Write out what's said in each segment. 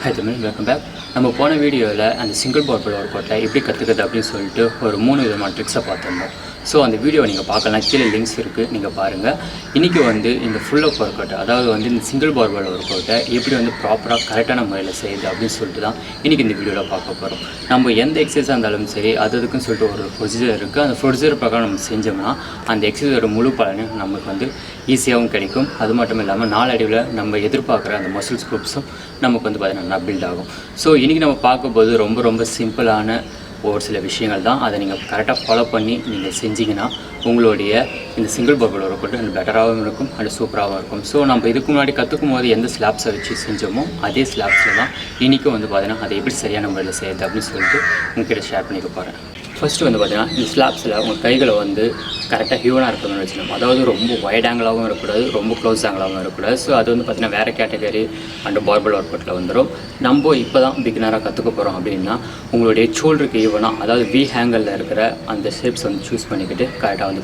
Hi Gamil, welcome back. நம்ம போன வீடியோவில் அந்த சிங்கிள் பார்பல் ஒர்க் அவுட்டில் எப்படி கற்றுக்குது அப்படின்னு சொல்லிட்டு ஒரு 3 விதமான ட்ரிக்ஸை பார்த்துருந்தோம். ஸோ அந்த வீடியோவை நீங்கள் பார்க்கலாம், கீழே லிங்க்ஸ் இருக்குது, நீங்கள் பாருங்கள். இன்றைக்கி வந்து இந்த ஃபுல் அப் ஒர்க் அவுட், அதாவது வந்து இந்த சிங்கிள் பார்பல் ஒர்க் அவுட்டை எப்படி வந்து ப்ராப்பராக கரெக்டான முறையில் செய்யுது அப்படின்னு சொல்லிட்டு தான் இன்றைக்கி இந்த வீடியோவில் பார்க்க போகிறோம். நம்ம எந்த எக்ஸசைஸாக இருந்தாலும் சரி, அதுக்குன்னு சொல்லிட்டு ஒரு ப்ரொசீஜர் இருக்குது. அந்த ப்ரொசீஜர் பிரகாரம் நம்ம செஞ்சோம்னா அந்த எக்ஸசைஸோட முழு பலனும் நமக்கு வந்து ஈஸியாகவும் கிடைக்கும். அது மட்டும் இல்லாமல் நாளடைவில் நம்ம எதிர்பார்க்குற அந்த மசில்ஸ் குரூப்ஸும் நமக்கு வந்து பார்த்திங்கன்னா பில்ட் ஆகும். ஸோ இன்றைக்கி நம்ம பார்க்கும்போது ரொம்ப சிம்பிளான ஒரு சில விஷயங்கள் தான். அதை நீங்கள் கரெக்டாக ஃபாலோ பண்ணி நீங்கள் செஞ்சிங்கன்னா உங்களுடைய இந்த single barbell workout and பெட்டராகவும் இருக்கும் அண்ட் சூப்பராகவும் இருக்கும். ஸோ நம்ம இதுக்கு முன்னாடி கற்றுக்கும் போது எந்த ஸ்லாப்ஸை வச்சு செஞ்சோமோ அதே ஸ்லாப்ஸில் தான் இன்றைக்கும் வந்து பார்த்திங்கன்னா அதை எப்படி சரியான முறையில் செய்யுது அப்படின்னு சொல்லிட்டு உங்கள்கிட்ட ஷேர் பண்ணிக்க போகிறேன். ஃபஸ்ட்டு வந்து பார்த்திங்கன்னா இந்த ஸ்லாப்ஸில் உங்கள் கைகளை வந்து கரெக்டாக ஹியூனாக இருக்கணும்னு வச்சுக்கணும். அதாவது ரொம்ப வைட் ஆங்கிளாகவும் இருக்கக்கூடாது, ரொம்ப க்ளோஸ் ஆங்கிளாகவும் இருக்கக்கூடாது. ஸோ அது வந்து பார்த்திங்கன்னா வேறு கேட்டகரி அண்ட் பார்பல் ஒர்க் அவுட்டில் வந்துடும். நம்ம இப்போ தான் பிகினராக கற்றுக்க போகிறோம் அப்படின்னா உங்களுடைய ஷோல்டருக்கு ஈவனாக, அதாவது வி ஹேங்கலில் இருக்கிற அந்த ஷேப்ஸ் வந்து சூஸ் பண்ணிக்கிட்டு கரெக்டாக வந்து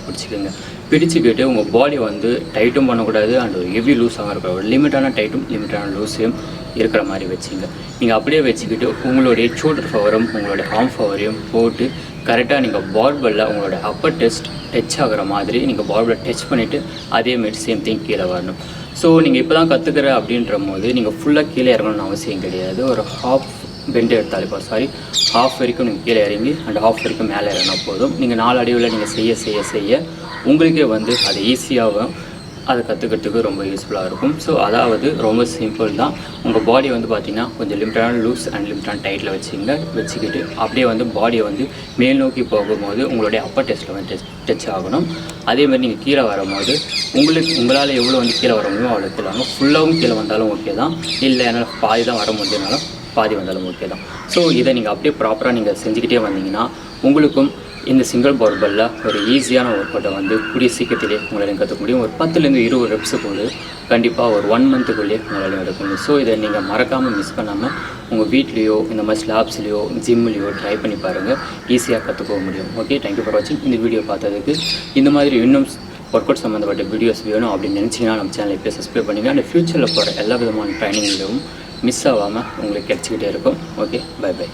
பிடிச்சிக்கிட்டு உங்கள் பாடி வந்து டைட்டும் பண்ணக்கூடாது அண்ட் ஒரு ஹெவி லூஸாகவும் இருக்கக்கூடாது. ஒரு லிமிட்டான டைட்டும் லிமிட்டான லூஸையும் இருக்கிற மாதிரி வச்சுங்க. நீங்கள் அப்படியே வச்சுக்கிட்டு உங்களுடைய ஷோல்டர் பவரும் உங்களுடைய ஆர்ம் பவரையும் போட்டு கரெக்டாக நீங்கள் பார்பலில் உங்களோட அப்பர் டச் ஆகிற மாதிரி நீங்கள் பார்பலில் டச் பண்ணிவிட்டு அதேமாரி சேம் திங் கீழே வரணும். ஸோ நீங்கள் இப்போ தான் கற்றுக்கிற அப்படின்ற போது நீங்கள் ஃபுல்லாக கீழே இறங்கணும்னு அவசியம் கிடையாது. ஒரு ஹாஃப் பெண்டு எடுத்தாலும் ஹாஃப் வரைக்கும் நீங்கள் கீழே இறங்கி அண்ட் ஹாஃப் வரைக்கும் மேலே இறங்கினா போதும். நீங்கள் 4 அடிவில் நீங்கள் செய்ய உங்களுக்கே வந்து அது ஈஸியாகவும் அதை கற்றுக்கிறதுக்கு ரொம்ப யூஸ்ஃபுல்லாக இருக்கும். ஸோ அதாவது ரொம்ப சிம்பிள் தான். உங்கள் பாடியை வந்து பார்த்திங்கன்னா கொஞ்சம் லிமிட்டான லூஸ் அண்ட் லிமிட்டான டைட்டில் வச்சுக்கிட்டு அப்படியே வந்து பாடியை வந்து மேல் நோக்கி போகும்போது உங்களுடைய அப்பர் டெஸ்ட்டில் வந்து டச் ஆகணும். அதேமாதிரி நீங்கள் கீழே வரும்போது உங்களால் எவ்வளோ வந்து கீழே வர முடியுமோ அவ்வளோ கீழே வாங்க. ஃபுல்லாகவும் கீழே வந்தாலும் ஓகே தான், இல்லை என்னால் பாதி தான் வர முடியுதுனாலும் பாதி வந்தாலும் ஓகே தான். ஸோ இதை நீங்கள் அப்படியே ப்ராப்பராக நீங்கள் செஞ்சுக்கிட்டே வந்தீங்கன்னா உங்களுக்கும் இந்த சிங்கிள் பார்பலில் ஒரு ஈஸியான ஒர்க் அவுட்டை வந்து கூடிய சீக்கிரத்திலே உங்களால் கற்றுக்க முடியும். ஒரு 10லேருந்து 20 ரெப்ஸு போது கண்டிப்பாக ஒரு 1 மந்த்துக்குள்ளேயே உங்களால் எடுக்க முடியும். ஸோ இதை நீங்கள் மறக்காமல் மிஸ் பண்ணாமல் உங்கள் வீட்லேயோ இந்த மாதிரி ஸ்லாப்ஸ்லேயோ ஜிம்லேயோ ட்ரை பண்ணி பாருங்கள், ஈஸியாக கற்றுக்க முடியும். ஓகே, தேங்க்யூ ஃபார் வாட்சிங். இந்த வீடியோ பார்த்ததுக்கு இந்த மாதிரி இன்னும் ஒர்க் அவுட் சம்மந்தப்பட்ட வீடியோஸ் வேணும் அப்படின்னு நினச்சிங்கன்னா நம்ம சேனலை இப்போ சப்ஸ்கிரைப் பண்ணிங்க. அந்த ஃப்யூச்சரில் போகிற எல்லா விதமான ட்ரைனிங்லையும் மிஸ் ஆகாமல் உங்களுக்கு கிடச்சிக்கிட்டே இருக்கும். Okay, by.